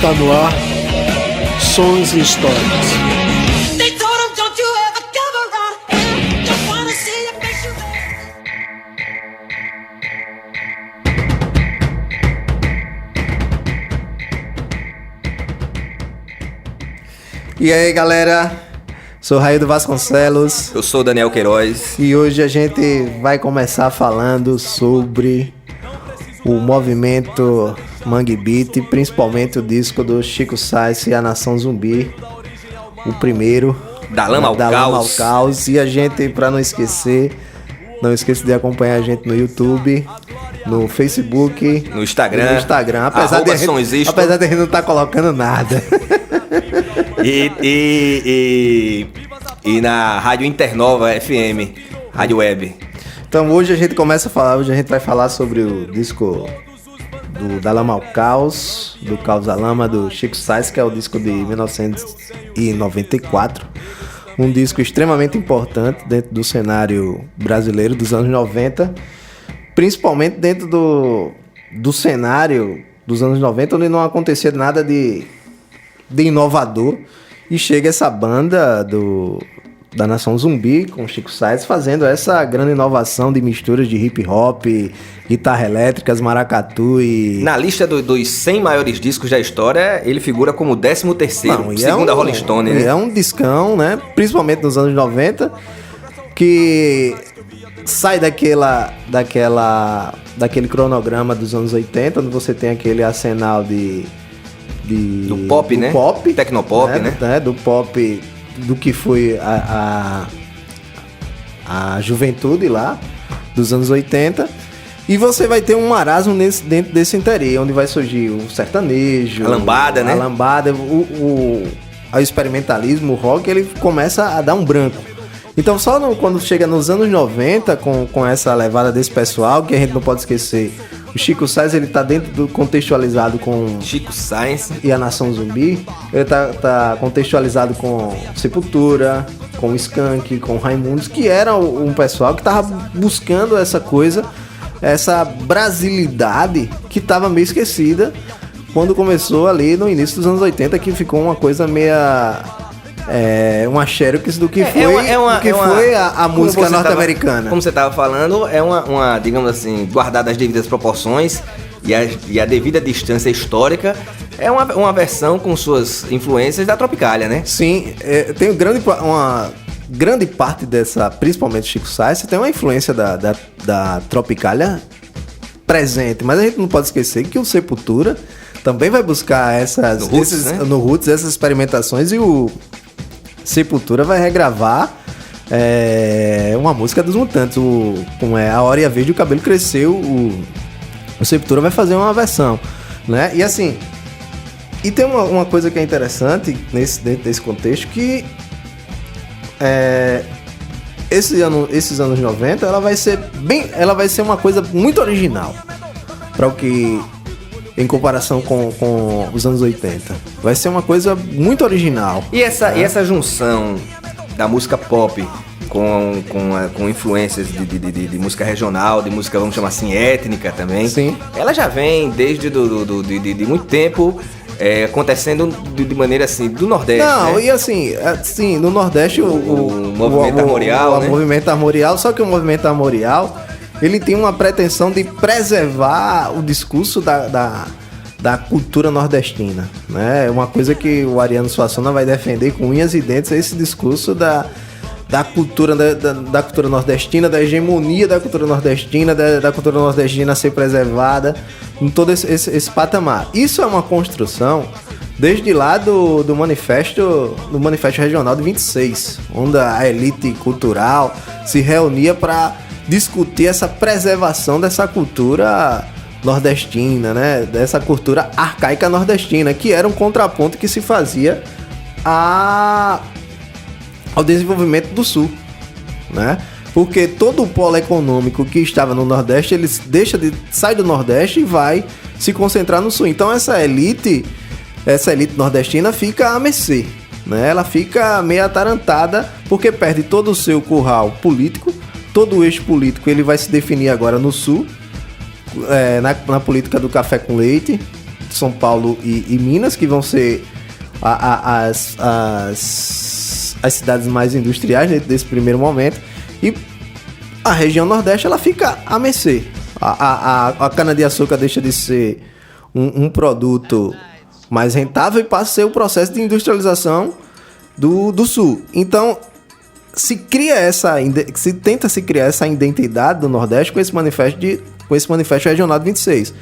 Está no ar, Sons e Histórias. E aí, galera? Sou Raildo Vasconcelos. Eu sou Daniel Queiroz. E hoje a gente vai começar falando sobre o movimento Mangue Beat, principalmente o disco do Chico Science e a Nação Zumbi, o primeiro, Da Lama ao Caos. E a gente, pra não esqueça de acompanhar a gente no YouTube, no Facebook, no Instagram, apesar de a gente não estar colocando nada. E na Rádio Internova FM, Rádio Web. Então hoje a gente vai falar sobre o disco Da Lama ao Caos, do Caos da Lama, do Chico Science, que é o disco de 1994. Um disco extremamente importante dentro do cenário brasileiro dos anos 90, principalmente dentro do cenário dos anos 90, onde não acontecia nada de inovador, e chega essa banda da Nação Zumbi com o Chico Science fazendo essa grande inovação de misturas de hip hop, guitarra elétricas, maracatu e... Na lista dos 100 maiores discos da história, ele figura como 13º, segundo a Rolling Stone, né? É um discão, né? Principalmente nos anos 90, que sai daquele cronograma dos anos 80, onde você tem aquele arsenal do pop, né? Pop, Tecnopop, né? Do pop, do que foi a juventude lá dos anos 80. E você vai ter um marasmo dentro desse interior, onde vai surgir o sertanejo, a lambada, né? A lambada, o experimentalismo, o rock, ele começa a dar um branco. Então só quando chega nos anos 90, com essa levada desse pessoal, que a gente não pode esquecer, o Chico Science, ele tá contextualizado com Chico Science e a Nação Zumbi. Ele tá contextualizado com Sepultura, com Skank, com Raimundos, que era um pessoal que tava buscando essa coisa, essa brasilidade que tava meio esquecida quando começou ali no início dos anos 80, que ficou uma coisa meia... uma xerox do que foi a música norte-americana. Como você estava falando, é uma, digamos assim, guardada as devidas proporções e a devida distância histórica, é uma versão com suas influências da Tropicália, né? Sim, tem uma grande parte dessa, principalmente Chico Science, tem uma influência da Tropicália presente, mas a gente não pode esquecer que o Sepultura também vai buscar no Roots, essas experimentações, e o Sepultura vai regravar uma música dos Mutantes, como é A Hora e a Vez, o cabelo cresceu, o Sepultura vai fazer uma versão, né? E assim, e tem uma coisa que é interessante dentro desse contexto, que esses anos 90, ela vai ser uma coisa muito original para o que, em comparação com os anos 80. Vai ser uma coisa muito original. E essa junção da música pop com influências de música regional, de música, vamos chamar assim, étnica também. Sim. Ela já vem desde de muito tempo acontecendo de maneira assim, do Nordeste. Não, né? E assim, no Nordeste o movimento armorial, né? O movimento armorial, só que o movimento armorial, ele tem uma pretensão de preservar o discurso da cultura nordestina, né? É uma coisa que o Ariano Suassuna vai defender com unhas e dentes, esse discurso da cultura da cultura nordestina, da hegemonia da cultura nordestina, da cultura nordestina ser preservada em todo esse patamar. Isso é uma construção desde lá do manifesto regional de 26, onde a elite cultural se reunia para discutir essa preservação dessa cultura nordestina, né? Dessa cultura arcaica nordestina, que era um contraponto que se fazia ao desenvolvimento do Sul, né? Porque todo o polo econômico que estava no Nordeste, ele sai do Nordeste e vai se concentrar no Sul. Então essa elite nordestina fica à mercê, né? Ela fica meio atarantada porque perde todo o seu curral político, todo o eixo político ele vai se definir agora no Sul, na política do café com leite, São Paulo e Minas, que vão ser as cidades mais industriais desse primeiro momento, e a região Nordeste ela fica à mercê. A cana-de-açúcar deixa de ser um produto mais rentável e passa a ser o processo de industrialização do Sul. Então, se tenta se criar essa identidade do Nordeste com esse manifesto regional de 26.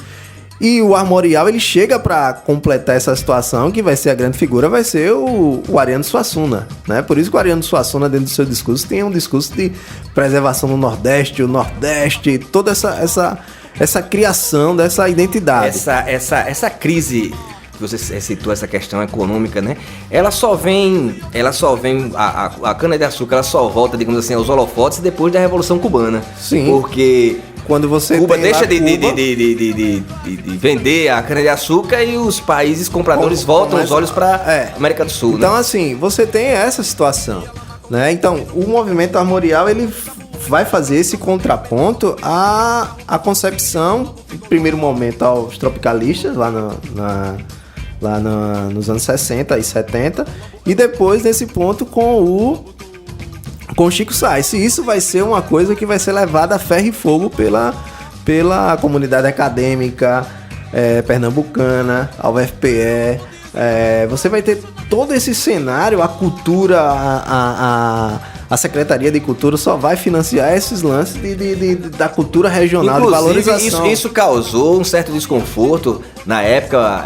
E o Armorial, ele chega para completar essa situação, que vai ser a grande figura, vai ser o Ariano Suassuna, né? Por isso que o Ariano Suassuna, dentro do seu discurso, tem um discurso de preservação do Nordeste, o Nordeste, toda essa criação dessa identidade. Essa crise, que você citou, essa questão econômica, né? Ela só vem a cana-de-açúcar, ela só volta, digamos assim, aos holofotes depois da Revolução Cubana. Sim. Porque quando você Cuba deixa de vender a cana-de-açúcar e os países compradores voltam os olhos para a América do Sul. Então, né? assim, você tem essa situação, né? Então, o movimento armorial, ele vai fazer esse contraponto à concepção, em primeiro momento, aos tropicalistas, lá nos anos 60 e 70, e depois, nesse ponto, com o Chico Sainz. E isso vai ser uma coisa que vai ser levada a ferro e fogo pela comunidade acadêmica pernambucana, a UFPE. Você vai ter todo esse cenário, a cultura, a Secretaria de Cultura só vai financiar esses lances da cultura regional, inclusive, de valorização. Isso causou um certo desconforto na época.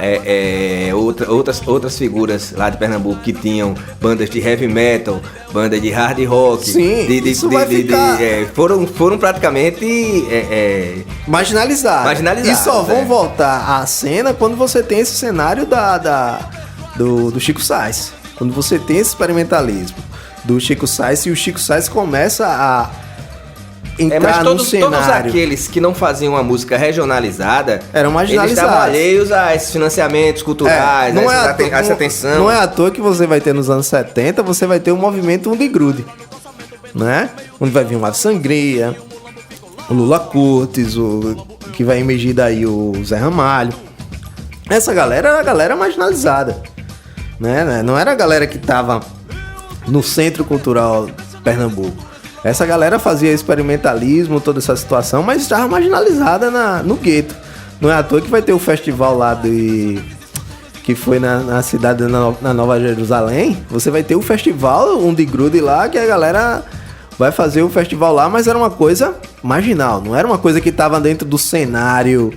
Outras figuras lá de Pernambuco que tinham bandas de heavy metal, banda de hard rock. Sim, isso vai ficar... foram praticamente marginalizados. E só vão voltar à cena quando você tem esse cenário do Chico Sainz. Quando você tem esse experimentalismo do Chico Sainz, e o Chico Sainz começa a entrar no cenário. Todos aqueles que não faziam uma música regionalizada eram marginalizados. Eles estavam alheios a esses financiamentos culturais, essa atenção. Não é à toa que você vai ter nos anos 70, você vai ter o movimento Undigrude, né? Onde vai vir o Ave Sangria, o Lula Cortes, que vai emergir daí o Zé Ramalho. Essa galera era a galera marginalizada, né? Não era a galera que tava no Centro Cultural Pernambuco. Essa galera fazia experimentalismo, toda essa situação, mas estava marginalizada no gueto. Não é à toa que vai ter o festival lá que foi na cidade na Nova Jerusalém. Você vai ter o festival Undigrude lá, que a galera vai fazer o festival lá, mas era uma coisa marginal, não era uma coisa que estava dentro do cenário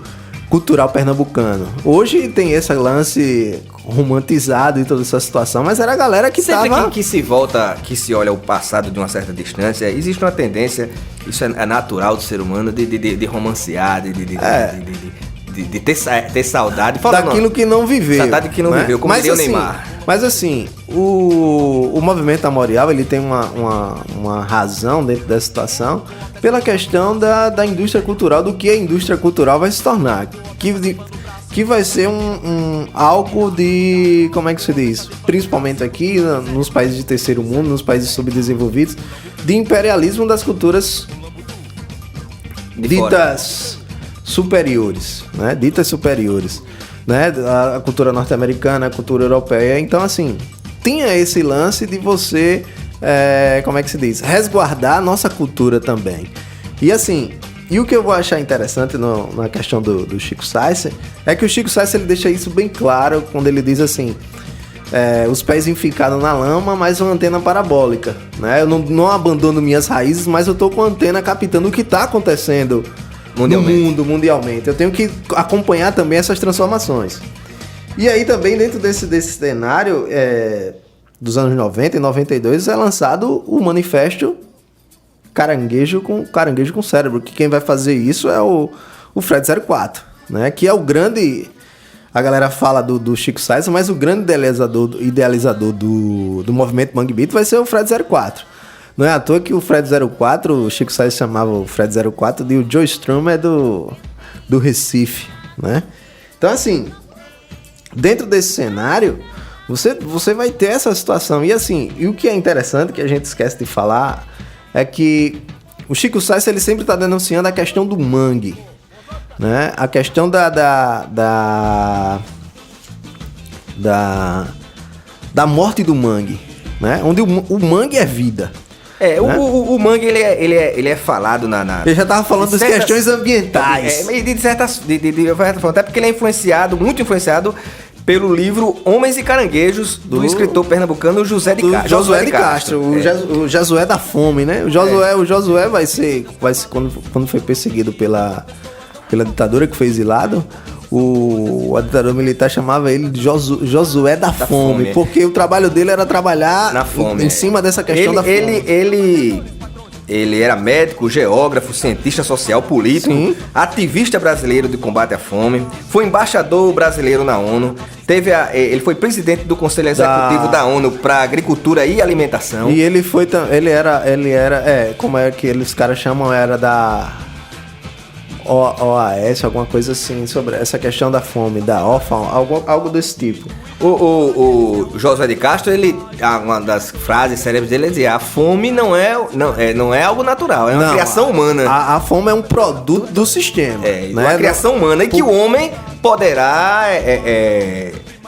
cultural pernambucano. Hoje tem esse lance romantizado e toda essa situação, mas era a galera que sempre tava... que se olha o passado de uma certa distância, existe uma tendência, isso é natural do ser humano, de romancear, de ter saudade. Daquilo que não viveu. Saudade que não viveu, como diria o Neymar. Mas assim, o movimento armorial, ele tem uma razão dentro dessa situação pela questão da indústria cultural, do que a indústria cultural vai se tornar. Que vai ser algo de, como é que se diz? Principalmente aqui nos países de terceiro mundo, nos países subdesenvolvidos, de imperialismo das culturas ditas superiores, né? Ditas superiores, né? A cultura norte-americana, a cultura europeia. Então, assim, tinha esse lance de você, como é que se diz? Resguardar a nossa cultura também. E assim... E o que eu vou achar interessante na questão do Chico Sainz é que o Chico Sainz ele deixa isso bem claro quando ele diz assim: os pés enficados na lama, mas uma antena parabólica, né? Eu não abandono minhas raízes, mas eu tô com a antena captando o que está acontecendo no mundo, mundialmente. Eu tenho que acompanhar também essas transformações. E aí também dentro desse cenário dos anos 90 e 92 é lançado o manifesto Caranguejo com Cérebro, que quem vai fazer isso é o Fred 04, né? Que é o grande... A galera fala do Chico Sainz, mas o grande idealizador do movimento Mangue Beat vai ser o Fred 04. Não é à toa que o Fred 04, o Chico Sainz chamava o Fred 04 de o Joe Strummer do Recife, né? Então, assim, dentro desse cenário, você vai ter essa situação. E assim, e o que é interessante, que a gente esquece de falar... é que o Chico Sainz ele sempre está denunciando a questão do mangue, né? A questão da morte do mangue, né? Onde o mangue é vida. Né? O mangue, ele é falado na... Ele já tava falando das questões ambientais. Até porque ele é influenciado, muito influenciado, pelo livro Homens e Caranguejos, do escritor pernambucano Josué de Castro. O Josué da fome, né? O Josué vai ser quando foi perseguido pela ditadura, que foi exilado, a ditadura militar chamava ele de Josué da fome, porque o trabalho dele era trabalhar na fome, em cima dessa questão da fome. Ele era médico, geógrafo, cientista social, político, sim, ativista brasileiro de combate à fome, foi embaixador brasileiro na ONU, ele foi presidente do Conselho Executivo da ONU para Agricultura e Alimentação. E ele era, como é que os caras chamam, era da OAS, alguma coisa assim, sobre essa questão da fome, da órfã, algo desse tipo. O Josué de Castro, uma das frases célebres dele é dizer: a fome não é algo natural, é uma criação humana. A fome é um produto do sistema. Né? Uma criação humana, e que o homem poderá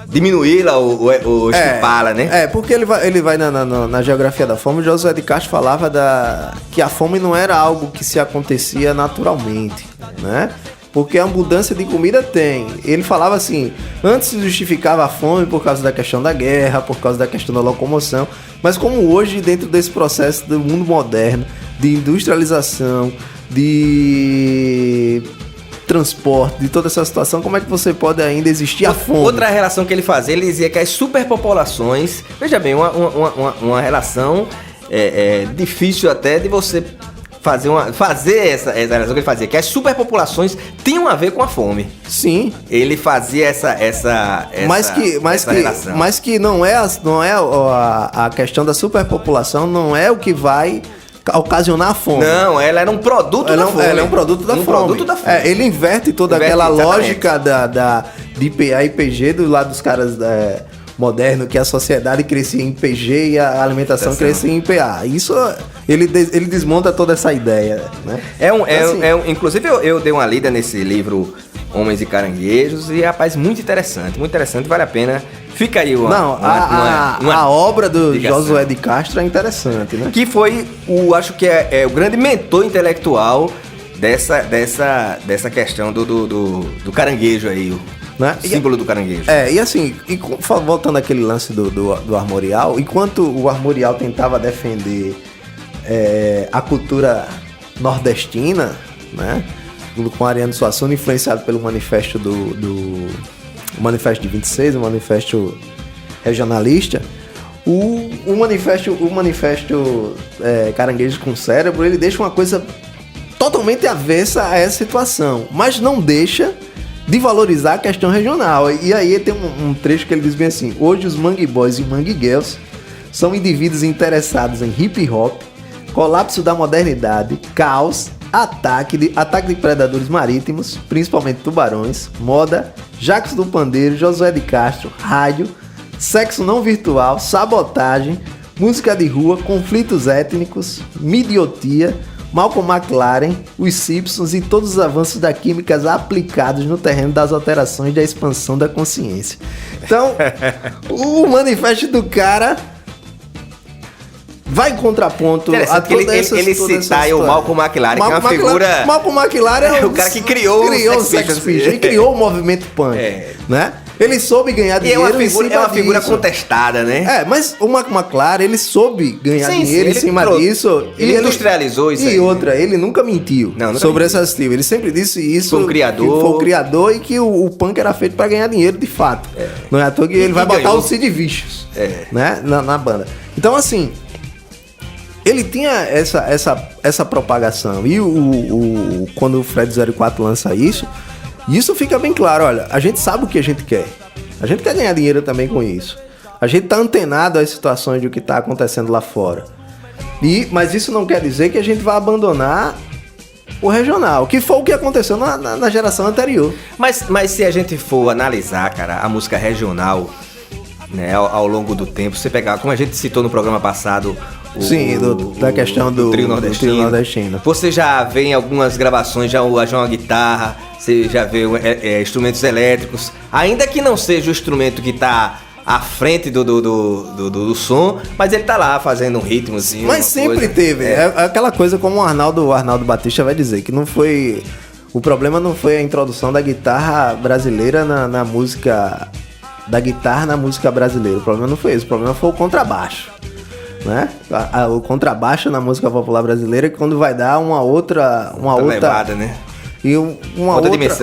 diminuí-la ou estipá-la, né? Porque ele vai na geografia da fome. O Josué de Castro falava que a fome não era algo que se acontecia naturalmente, né? Porque a abundância de comida tem. Ele falava assim, antes se justificava a fome por causa da questão da guerra, por causa da questão da locomoção, mas como hoje, dentro desse processo do mundo moderno, de industrialização, de transporte, de toda essa situação, como é que você pode ainda existir a fome? Outra relação que ele fazia, ele dizia que as superpopulações, veja bem, uma relação difícil até de você fazer essa relação que ele fazia, que as superpopulações tinham a ver com a fome. Sim. Ele fazia essa relação. Mas que não é a questão da superpopulação, não é o que vai ocasionar a fome. Não, ela era um produto da fome. Ela é um produto da fome. Produto da fome. Ele inverte toda aquela lógica de IPA e PG do lado dos caras moderno, que a sociedade crescia em PG e a alimentação crescia em IPA. Isso, ele desmonta toda essa ideia, né? Inclusive, eu dei uma lida nesse livro Homens e Caranguejos e, rapaz, muito interessante, vale a pena. Fica aí a obra do Josué de Castro é interessante, né? Que foi, acho que é o grande mentor intelectual dessa questão do caranguejo aí, né? O símbolo do caranguejo. E assim, voltando àquele lance do Armorial, enquanto o Armorial tentava defender a cultura nordestina, né, com Ariano Suassuna, influenciado pelo manifesto do manifesto de 26, o manifesto regionalista, o manifesto Caranguejo com Cérebro, ele deixa uma coisa totalmente avessa a essa situação, mas não deixa de valorizar a questão regional. E aí tem um trecho que ele diz bem assim: hoje os Mangue Boys e Mangue Girls são indivíduos interessados em hip hop, colapso da modernidade, caos, ataque de predadores marítimos, principalmente tubarões, moda, Jacques do Pandeiro, Josué de Castro, rádio, sexo não virtual, sabotagem, música de rua, conflitos étnicos, midiotia, Malcolm McLaren, os Simpsons e todos os avanços da química aplicados no terreno das alterações da expansão da consciência. Então, o manifesto do cara vai em contraponto a toda ele citar o Malcolm McLaren, que é uma figura... Malcolm McLaren é o cara que criou o Sex Pistols, ele criou o movimento punk, né? Ele soube ganhar dinheiro é uma figura contestada, né? Mas o Malcolm McLaren, ele soube ganhar dinheiro em cima disso. Ele industrializou isso aí. E outra, ele nunca mentiu sobre essas tribos. Ele sempre disse isso. Foi o criador. Foi o criador e que o punk era feito pra ganhar dinheiro de fato. Não é à toa que ele vai botar o Sid Vicious, né, na banda. Então, assim, ele tinha essa propagação. E quando o Fred 04 lança isso fica bem claro. Olha, a gente sabe o que a gente quer. A gente quer ganhar dinheiro também com isso. A gente tá antenado às situações do que tá acontecendo lá fora. Mas isso não quer dizer que a gente vai abandonar o regional, que foi o que aconteceu na geração anterior. Mas se a gente for analisar, cara, a música regional, né, ao longo do tempo, você pegar, como a gente citou no programa passado, da questão do trio nordestino. Você já vê em algumas gravações já uma guitarra, você já vê instrumentos elétricos, ainda que não seja o instrumento que tá à frente do som, mas ele tá lá fazendo um ritmozinho. Mas sempre coisa. teve. É aquela coisa como o Arnaldo Batista vai dizer, que não foi... O problema não foi a introdução da guitarra brasileira na música... Da guitarra na música brasileira. O problema não foi esse. O problema foi o contrabaixo. Né? O contrabaixo na música popular brasileira, que quando vai dar uma outra levada, né? E uma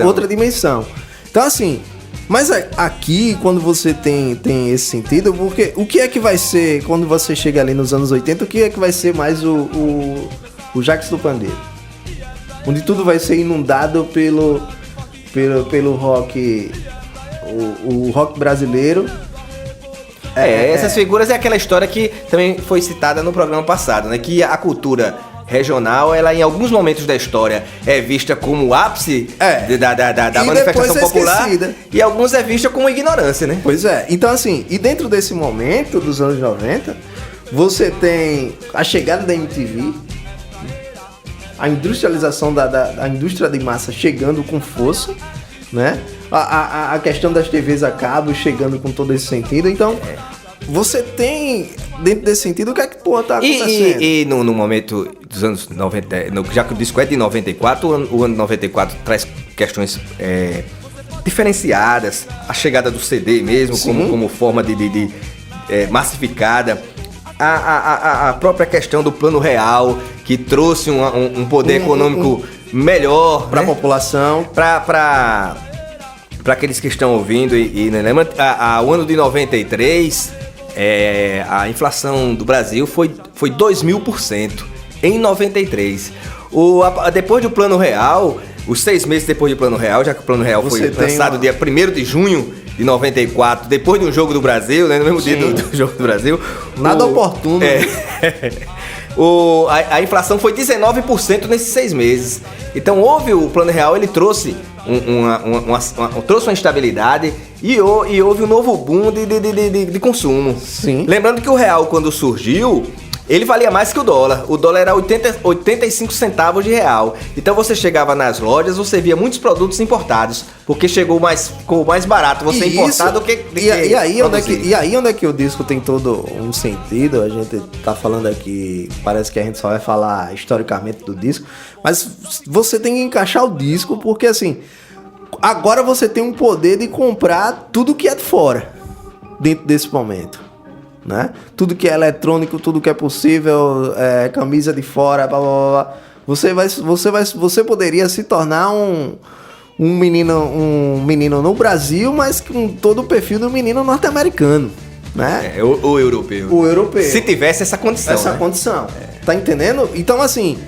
outra dimensão. Então, assim... Mas aqui, quando você tem esse sentido, porque o que é que vai ser, quando você chega ali nos anos 80, o que é que vai ser mais o Jacques do Pandeiro? Onde tudo vai ser inundado pelo rock, o rock brasileiro. Essas figuras é aquela história que também foi citada no programa passado, né? Que a cultura regional, ela em alguns momentos da história é vista como o ápice da manifestação popular, esquecida. E alguns é vista como ignorância, né? Pois é. Então, assim, e dentro desse momento dos anos 90, você tem a chegada da MTV, a industrialização da indústria de massa chegando com força, né? A questão das TVs a cabo chegando com todo esse sentido. Então, você tem, dentro desse sentido, o que é que tá acontecendo? E no momento dos anos 90, já que o disco é de 94, o ano 94 traz questões diferenciadas. A chegada do CD mesmo, como forma de massificada. A própria questão do plano real, que trouxe um poder econômico melhor para a população. Para aqueles que estão ouvindo e lembra, o ano de 93, a inflação do Brasil foi 2.000% em 93. Depois do Plano Real, os 6 meses depois do Plano Real, já que o Plano Real foi lançado dia 1º de junho de 94, depois do Jogo do Brasil, né, no mesmo dia do Jogo do Brasil. Nada oportuno. A inflação foi 19% nesses 6 meses. Então houve o Plano Real, ele trouxe trouxe uma instabilidade e houve um novo boom de consumo. Sim. Lembrando que o real, quando surgiu, ele valia mais que o dólar. O dólar era 85 centavos de real. Então você chegava nas lojas, você via muitos produtos importados, porque ficou mais barato você importar do que e aí onde é que o disco tem todo um sentido? A gente tá falando aqui, parece que a gente só vai falar historicamente do disco, mas você tem que encaixar o disco, porque assim, agora você tem um poder de comprar tudo que é de fora, dentro desse momento. Né? Tudo que é eletrônico, tudo que é possível, camisa de fora, blá, blá, blá. Você poderia se tornar um menino no Brasil, mas com todo o perfil do menino norte-americano, né? O europeu. O europeu. Se tivesse essa condição. Condição. Tá entendendo? Então, assim,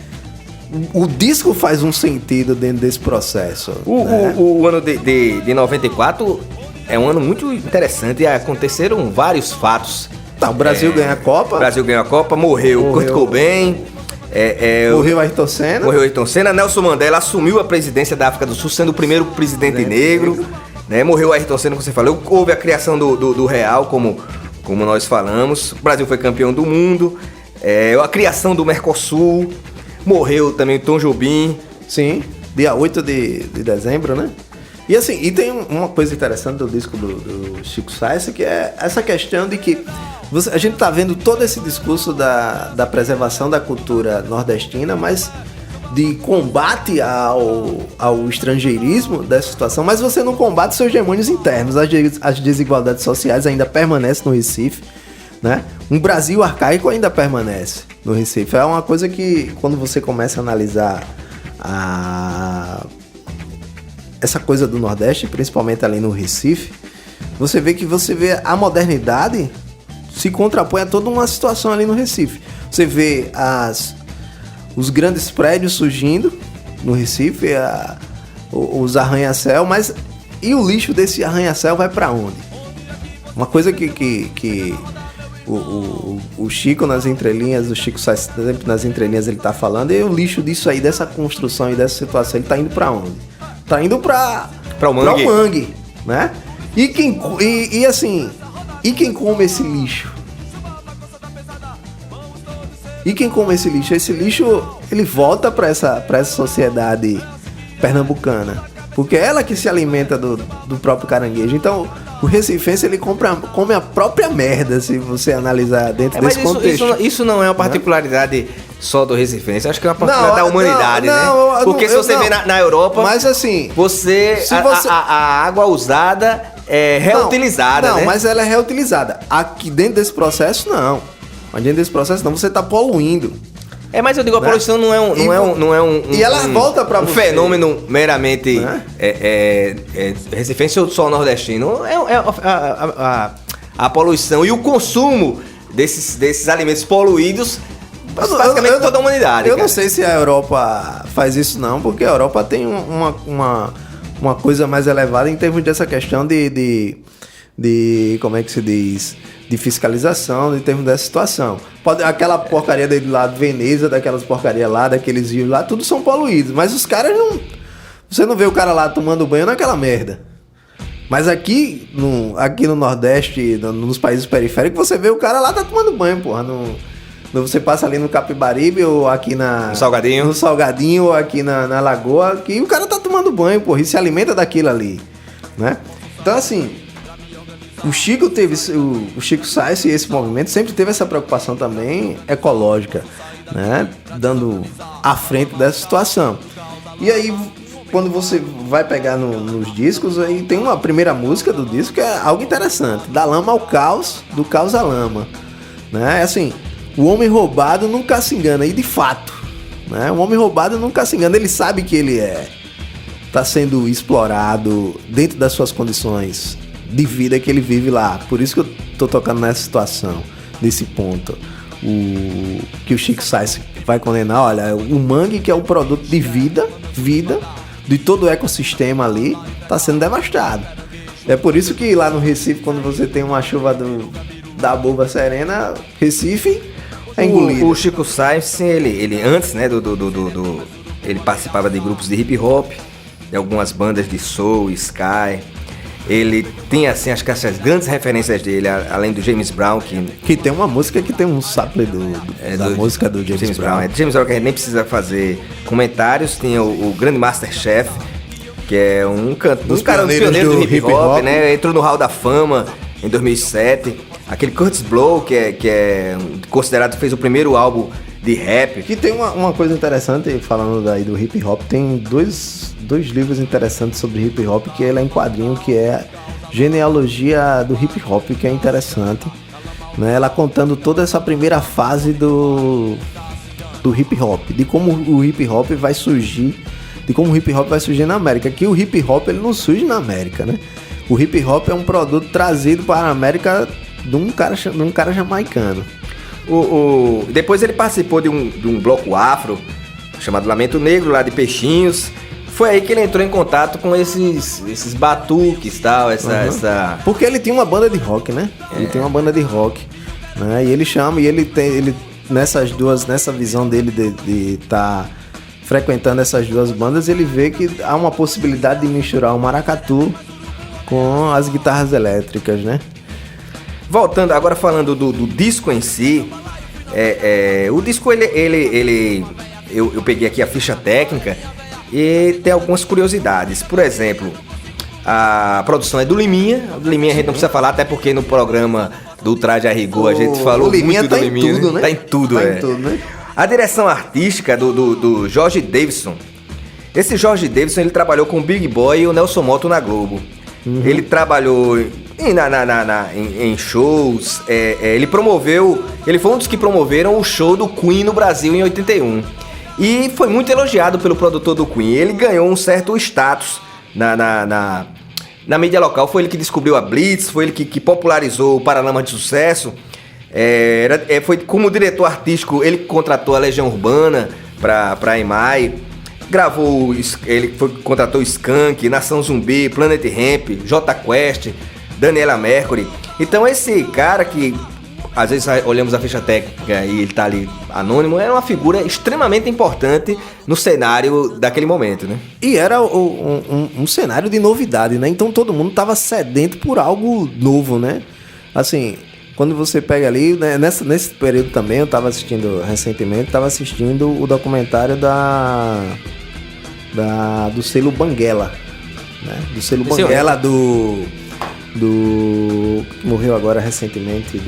o disco faz um sentido dentro desse processo. O ano de 94 é um ano muito interessante e aconteceram vários fatos. O Brasil ganha a Copa. O Brasil ganhou a Copa, morreu Kurt Cobain. Morreu Ayrton Senna. Nelson Mandela assumiu a presidência da África do Sul, sendo o primeiro presidente negro. Né? Morreu Ayrton Senna, como você falou. Houve a criação do Real, como nós falamos. O Brasil foi campeão do mundo. A criação do Mercosul. Morreu também o Tom Jobim. Sim, dia 8 de dezembro, né? E assim, e tem uma coisa interessante do disco do Chico Sainz, que é essa questão de que a gente tá vendo todo esse discurso da preservação da cultura nordestina, mas de combate ao estrangeirismo dessa situação, mas você não combate seus demônios internos. As desigualdades sociais ainda permanecem no Recife, né? Um Brasil arcaico ainda permanece no Recife. É uma coisa que, quando você começa a analisar essa coisa do Nordeste, principalmente ali no Recife, você vê a modernidade se contrapõe a toda uma situação ali no Recife. Você vê os grandes prédios surgindo no Recife, os arranha-céu, mas e o lixo desse arranha-céu vai para onde? Uma coisa que o Chico nas entrelinhas, o Chico sempre nas entrelinhas ele tá falando, e o lixo disso aí, dessa construção e dessa situação, ele tá indo para onde? Tá indo para o mangue, né? E quem come esse lixo? Esse lixo, ele volta para essa sociedade pernambucana, Porque é ela que se alimenta do próprio caranguejo. Então, o recifense, ele come a própria merda, se você analisar dentro desse contexto. Isso não é uma particularidade só do recifense. Acho que é uma particularidade da humanidade, né? Porque se você vê na Europa, mas assim, a água usada é reutilizada, né? Mas ela é reutilizada. Aqui dentro desse processo, não. Mas dentro desse processo, não, você está poluindo. Mas eu digo, a poluição não é um e ela volta para você. Fenômeno meramente recifense ou só nordestino. A poluição e o consumo desses alimentos poluídos, basicamente toda a humanidade. Eu não sei se a Europa faz isso não, porque a Europa tem uma coisa mais elevada em termos dessa questão de como é que se diz, de fiscalização, em termos dessa situação. Aquela porcaria dele lá de Veneza, daquelas porcarias lá, daqueles rios lá, tudo são poluídos. Mas os caras não... Você não vê o cara lá tomando banho naquela merda. Mas aqui no Nordeste, nos países periféricos, você vê o cara lá tá tomando banho, porra. Você passa ali no Capibaribe ou aqui no Salgadinho ou aqui na Lagoa, que o cara tá tomando banho, porra, e se alimenta daquilo ali, né? Então, assim... O Chico Sainz e esse movimento sempre teve essa preocupação também ecológica, né? Dando à frente dessa situação. E aí, quando você vai pegar nos discos, aí tem uma primeira música do disco que é algo interessante. Da lama ao caos, do caos à lama. Né? Assim, o homem roubado nunca se engana, e de fato. Né? O homem roubado nunca se engana, ele sabe que ele está sendo explorado dentro das suas condições de vida que ele vive lá. Por isso que eu tô tocando nessa situação, nesse ponto. Que o Chico Sainz vai condenar, olha, o mangue, que é o produto de vida de todo o ecossistema ali, tá sendo devastado. É por isso que lá no Recife, quando você tem uma chuva da Boba Serena, Recife é engolido. O Chico Sainz, ele antes, né, ele participava de grupos de hip hop, de algumas bandas de soul, sky. Ele tem, assim, acho que essas grandes referências dele, além do James Brown, que tem uma música que tem um sample da música do James Brown. James Brown, que a gente nem precisa fazer comentários. Tem o grande Masterchef, que é um cara pioneiro do hip hop, né? Entrou no Hall da Fama em 2007. Aquele Kurtis Blow, que é considerado, fez o primeiro álbum de rap. Que tem uma coisa interessante, falando daí do hip hop, tem dois livros interessantes sobre hip hop, que ele é em quadrinho, que é Genealogia do Hip Hop, que é interessante, né? Ela contando toda essa primeira fase do hip hop, de como o hip hop vai surgir, na América, que o hip hop ele não surge na América, né? O hip hop é um produto trazido para a América de um cara jamaicano. Depois ele participou de um bloco afro chamado Lamento Negro, lá de Peixinhos. Foi aí que ele entrou em contato com esses batuques e tal, essa... Porque ele tinha uma banda de rock, né? Ele tem uma banda de rock, né? E ele chama, nessa visão dele de estar frequentando essas duas bandas, ele vê que há uma possibilidade de misturar o maracatu com as guitarras elétricas, né? Voltando, agora falando do disco em si, o disco, eu peguei aqui a ficha técnica e tem algumas curiosidades. Por exemplo, a produção é do Liminha. Do Liminha a gente não precisa falar, até porque no programa do Traje a Rigor a gente falou muito do Liminha. Tudo, né? Tá em tudo, né? A direção artística do Jorge Davidson. Esse Jorge Davidson, ele trabalhou com o Big Boy e o Nelson Motto na Globo. Ele trabalhou em shows, ele foi um dos que promoveram o show do Queen no Brasil em 81. E foi muito elogiado pelo produtor do Queen. Ele ganhou um certo status na mídia local. Foi ele que descobriu a Blitz, foi ele que popularizou o Paralamas de Sucesso. Foi como diretor artístico, ele contratou a Legião Urbana para a EMAI. Contratou Skank, Nação Zumbi, Planet Hemp, J Quest, Daniela Mercury. Então esse cara que às vezes olhamos a ficha técnica e ele tá ali anônimo, era uma figura extremamente importante no cenário daquele momento, né? E era um cenário de novidade, né? Então todo mundo tava sedento por algo novo, né? Assim, quando você pega ali, né, nesse período também, eu tava assistindo recentemente, o documentário do selo Banguela, né? Do selo Esse Banguela, do que morreu agora recentemente,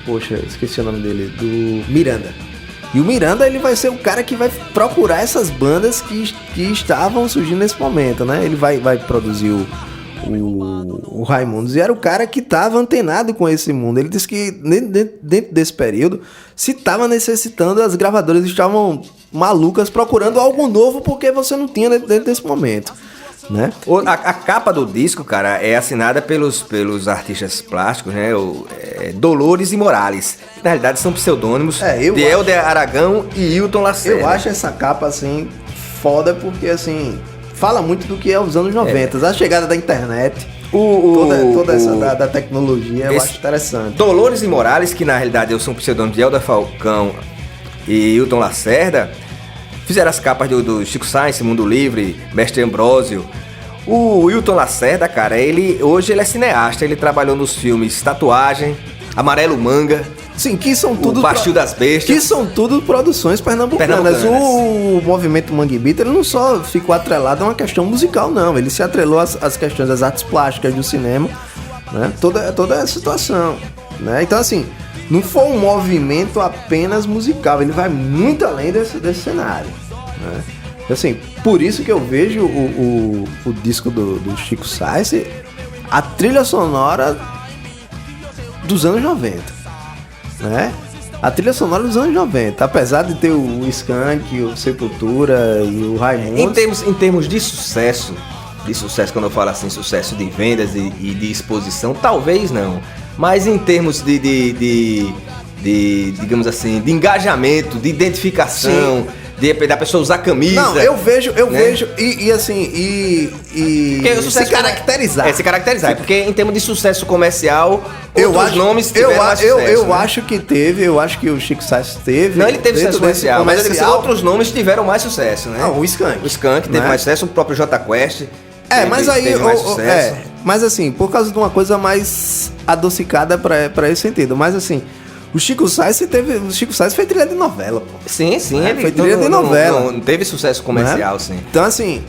poxa, esqueci o nome dele, do Miranda. E o Miranda, ele vai ser o cara que vai procurar essas bandas que estavam surgindo nesse momento, né? Ele vai produzir o Raimundos, e era o cara que estava antenado com esse mundo. Ele disse que dentro desse período se estava necessitando, as gravadoras estavam malucas procurando algo novo, porque você não tinha dentro desse momento, né? A capa do disco, cara, é assinada pelos artistas plásticos, né? Dolores e Morales. Que, na realidade, são pseudônimos de Helder Aragão e Hilton Lacerda. Eu acho essa capa, assim, foda, porque, assim, fala muito do que é os anos 90. A chegada da internet, toda essa da tecnologia, eu acho interessante. Dolores e Morales, que, na realidade, são pseudônimos de Helder Falcão e Hilton Lacerda, fizeram as capas do Chico Science, Mundo Livre, Mestre Ambrósio. O Hilton Lacerda, cara, hoje ele é cineasta. Ele trabalhou nos filmes Tatuagem, Amarelo Manga. Sim, que são tudo... O Bastil das Bestas. Que são tudo produções pernambucanas. O movimento Mangue Beat, ele não só ficou atrelado a uma questão musical, não. Ele se atrelou às questões das artes plásticas, do cinema, né? Toda a situação, né? Então, assim, não foi um movimento apenas musical, ele vai muito além desse cenário, né? Assim, por isso que eu vejo o disco do Chico Science, a trilha sonora dos anos 90, né? A trilha sonora dos anos 90, apesar de ter o Skank, o Sepultura e o Raimundos. Em termos de sucesso, quando eu falo assim, sucesso de vendas e de exposição, talvez não. Mas em termos de digamos assim, de engajamento, de identificação, da pessoa usar camisa. Não, eu vejo, e assim, se caracterizar. Se caracterizar, porque em termos de sucesso comercial, outros nomes tiveram mais sucesso. Eu acho que teve, eu acho que o Chico Science teve. Não, ele teve sucesso comercial, mas outros nomes tiveram mais sucesso, né? Não, o Skank. O Skank teve mais sucesso, o próprio Jota Quest. Mas aí, mas assim, por causa de uma coisa mais adocicada pra esse sentido. Mas assim, o Chico Science foi trilha de novela, pô. Sim, ele foi trilha de novela. Não teve sucesso comercial, né? Sim. Então assim,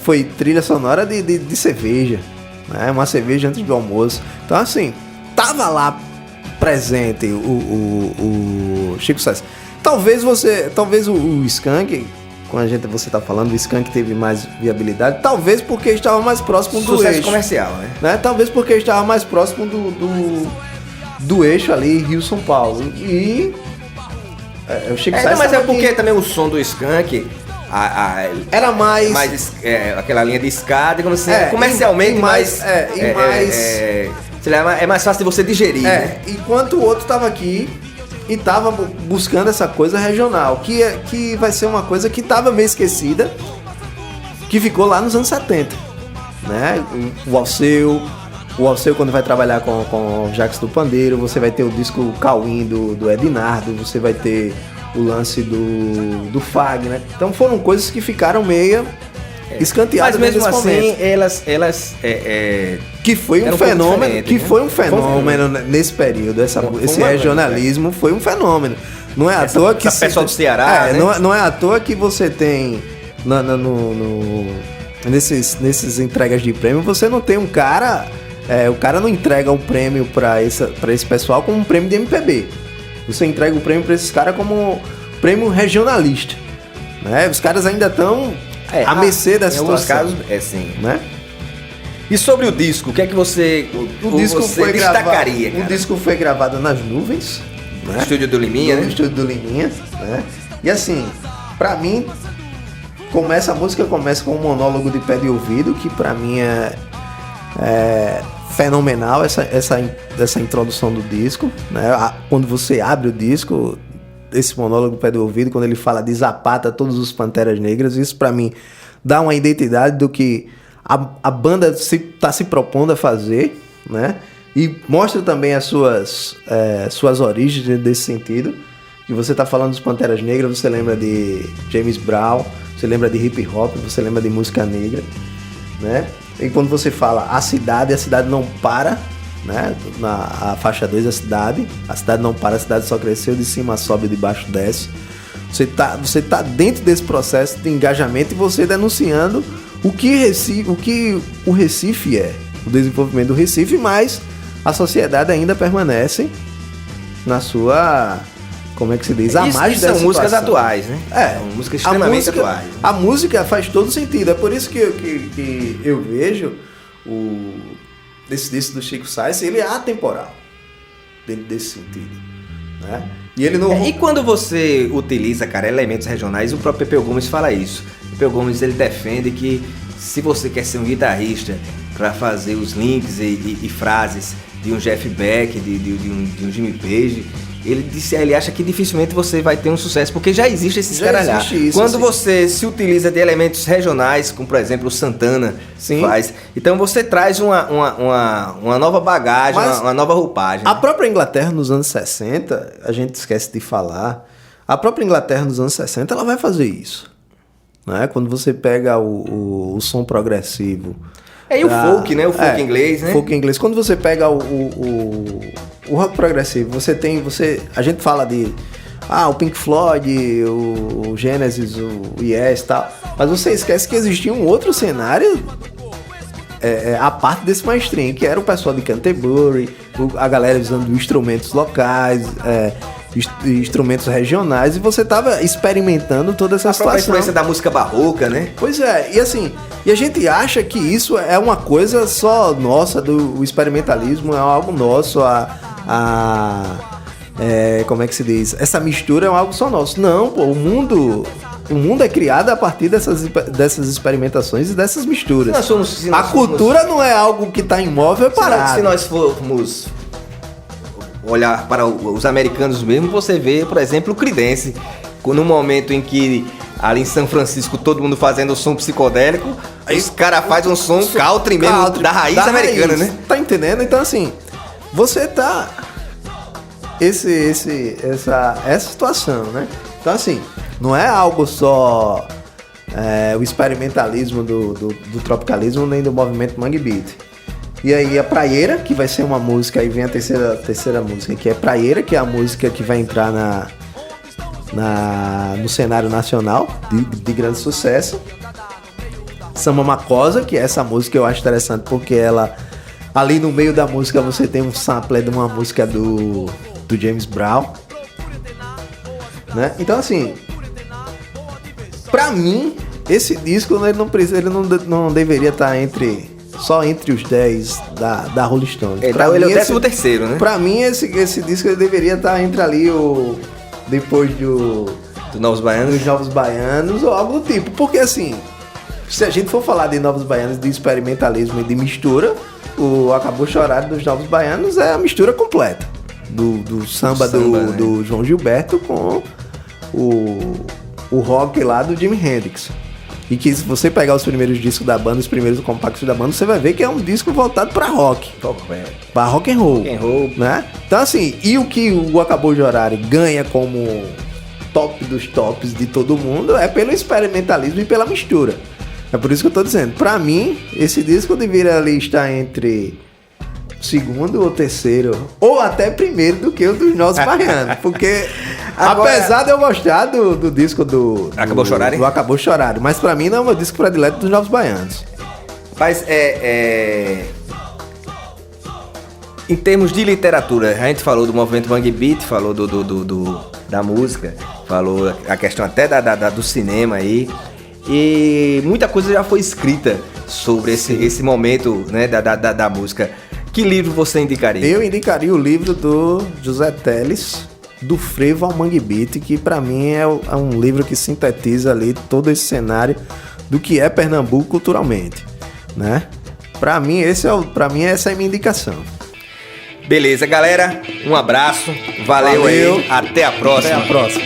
foi trilha sonora de cerveja, né? Uma cerveja antes do almoço. Então assim, tava lá presente o Chico Science. Talvez o Skank, quando você tá falando, o Skank teve mais viabilidade, talvez porque estava mais próximo do sucesso eixo comercial, né? Talvez porque estava mais próximo do eixo ali, Rio-São Paulo. E o Chico Science... Mas é porque também o som do Skank era mais aquela linha de escada, como assim, comercialmente é mais fácil de você digerir, né? Enquanto o outro tava aqui e tava buscando essa coisa regional, que vai ser uma coisa que tava meio esquecida, que ficou lá nos anos 70, né? O Alceu, quando vai trabalhar com o Jacques do Pandeiro, você vai ter o disco Cauim do Ednardo, você vai ter o lance do Fagner. Então foram coisas que ficaram meio escanteadas. Mas mesmo assim, elas que foi um fenômeno, foi um fenômeno nesse período. Esse regionalismo foi um fenômeno. Não é à toa que pessoal do Ceará, né? Não é à toa que você tem nesses entregas de prêmio, você não tem um cara. O cara não entrega o prêmio pra esse pessoal como um prêmio de MPB. Você entrega o prêmio pra esses caras como prêmio regionalista, né? Os caras ainda estão à mercê da situação. Em alguns casos, sim. Né? E sobre o disco, o que é que você destacaria? O disco foi gravado nas nuvens, né? No estúdio do Liminha, no estúdio do Liminha, né? E assim, pra mim, a música começa com um monólogo de pé de ouvido, que pra mim é fenomenal essa introdução do disco, né? Quando você abre o disco, esse monólogo do pé do ouvido, quando ele fala de Zapata, todos os Panteras Negras, isso pra mim dá uma identidade do que a banda tá se propondo a fazer, né? E mostra também as suas origens desse sentido. Que você tá falando dos Panteras Negras, você lembra de James Brown, você lembra de hip hop, você lembra de música negra, né? E quando você fala a cidade não para, né? A faixa 2, a cidade não para, a cidade só cresceu, de cima sobe, de baixo desce. Você tá dentro desse processo de engajamento e você denunciando o que o Recife é, o desenvolvimento do Recife, mas a sociedade ainda permanece na sua, como é que se diz, a margem dessa são músicas situação. atuais, né? São músicas extremamente atuais. A música faz todo sentido, é por isso que eu vejo esse disco do Chico Sainz, ele é atemporal dentro desse sentido, né? E ele não... E quando você utiliza, cara, elementos regionais, o próprio Pepeu Gomes fala isso. O Pepeu Gomes, ele defende que se você quer ser um guitarrista para fazer os links e frases de um Jeff Beck, de um Jimmy Page, ele acha que dificilmente você vai ter um sucesso, porque já existe esse escaralhar. Quando assim, você se utiliza de elementos regionais, como por exemplo o Santana faz, então você traz uma nova bagagem, uma nova roupagem. A própria Inglaterra nos anos 60, a gente esquece de falar, a própria Inglaterra nos anos 60 ela vai fazer isso, né? Quando você pega o som progressivo... E o folk, né? O folk inglês, né? Folk inglês. Quando você pega o rock progressivo, a gente fala de o Pink Floyd, o Genesis, o Yes e tal, mas você esquece que existia um outro cenário a parte desse mainstream, que era o pessoal de Canterbury, a galera usando instrumentos locais, instrumentos regionais, e você tava experimentando toda essa situação. A influência da música barroca, né? Pois é, e assim, a gente acha que isso é uma coisa só nossa, o experimentalismo é algo nosso, como é que se diz? Essa mistura é algo só nosso. Não, pô, o mundo é criado a partir dessas experimentações e dessas misturas. A cultura não é algo que está imóvel, é parado. Se nós formos olhar para os americanos mesmo, você vê, por exemplo, o Creedence, no momento em que ali em São Francisco todo mundo fazendo som psicodélico, aí os caras fazem um som country mesmo, da raiz americana, né? Tá entendendo? Então assim, você tá... essa situação, né? Então assim, não é algo só o experimentalismo do tropicalismo nem do movimento Mangue Beat. E aí a Praieira, que vai ser uma música, aí vem a terceira música, que é Praieira, que é a música que vai entrar no cenário nacional de grande sucesso. Samba Macosa, que é essa música eu acho interessante porque ela, ali no meio da música você tem um sample de uma música do James Brown, né? Então assim, pra mim esse disco ele não deveria estar só entre os 10 da Rolling Stone. Ele é o 13º, né? Pra mim esse disco ele deveria estar entre ali depois do Novos Baianos. Dos Novos Baianos ou algo do tipo. Porque assim, se a gente for falar de Novos Baianos, de experimentalismo e de mistura, o Acabou Chorado dos Novos Baianos é a mistura completa do samba, do João Gilberto com o rock lá do Jimi Hendrix. E que se você pegar os primeiros discos da banda, os primeiros compactos da banda, você vai ver que é um disco voltado pra rock. Pra rock and roll. Né? Então assim, e o que o Acabou de Horário ganha como top dos tops de todo mundo é pelo experimentalismo e pela mistura. É por isso que eu tô dizendo, pra mim, esse disco deveria ali estar entre segundo ou terceiro, ou até primeiro do que o dos Novos Baianos. Porque agora, apesar de eu gostar do disco do Acabou Chorar, do Acabou Chorar, mas pra mim não é o meu disco predileto dos Novos Baianos. Mas em termos de literatura, a gente falou do movimento Mangue Beat, falou da música, falou a questão até do cinema aí. E muita coisa já foi escrita sobre esse momento, né, da música. Que livro você indicaria? Eu indicaria o livro do José Teles, Do Frevo ao Mangue Beat, que pra mim é um livro que sintetiza ali todo esse cenário do que é Pernambuco culturalmente, né? Pra mim essa é a minha indicação. Beleza, galera. Um abraço. Valeu aí. Até a próxima. Até a próxima.